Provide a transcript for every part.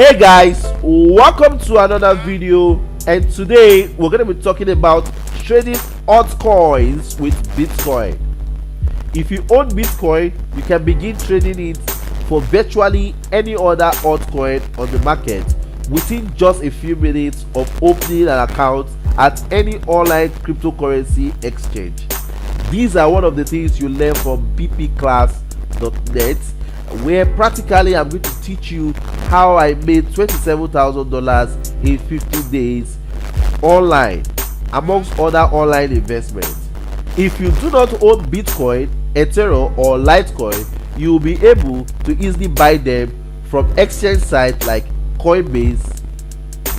Hey guys, welcome to another video, and today we're going to be talking about trading altcoins with Bitcoin. If you own Bitcoin, you can begin trading it for virtually any other altcoin on the market within just a few minutes of opening an account at any online cryptocurrency exchange. These are one of the things you learn from bpclass.net, where practically I'm going to teach you how I made $27,000 in 15 days online, amongst other online investments. If you do not own Bitcoin, Ethereum or Litecoin, you will be able to easily buy them from exchange sites like Coinbase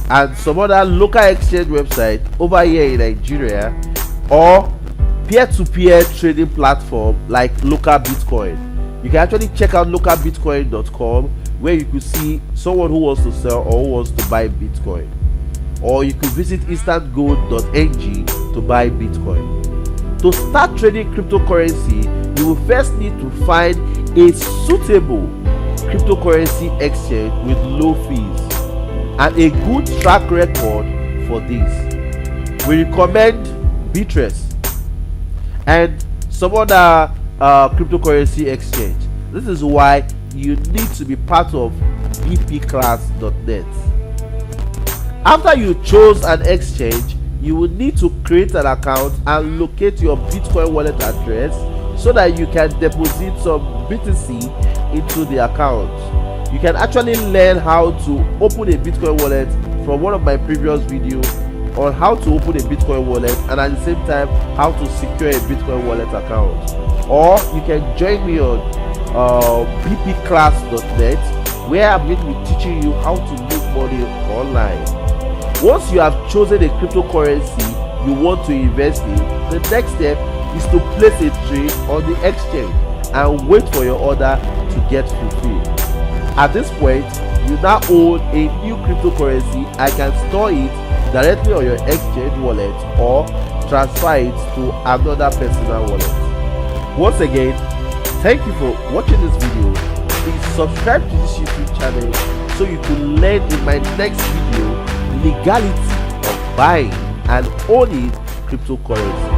and some other local exchange website over here in Nigeria, or peer-to-peer trading platform like local Bitcoin. You can actually check out localbitcoin.com, where you could see someone who wants to sell or who wants to buy Bitcoin, or you could visit instantgold.ng to buy Bitcoin. To start trading cryptocurrency, you will first need to find a suitable cryptocurrency exchange with low fees and a good track record for this. We recommend Bittrex and some other cryptocurrency exchange. This is why you need to be part of bpclass.net. After you chose an exchange, you will need to create an account and locate your Bitcoin wallet address so that you can deposit some BTC into the account. You can actually learn how to open a Bitcoin wallet from one of my previous videos on how to open a Bitcoin wallet, and at the same time how to secure a Bitcoin wallet account. Or you can join me on bpclass.net, where I'm going to be teaching you how to make money online. Once you have chosen a cryptocurrency you want to invest in, the next step is to place a trade on the exchange and wait for your order to get fulfilled. At this point, you now own a new cryptocurrency and can store it directly on your exchange wallet or transfer it to another personal wallet. Once again, thank you for watching this video. Please subscribe to this YouTube channel so you can learn in my next video legality of buying and owning cryptocurrency.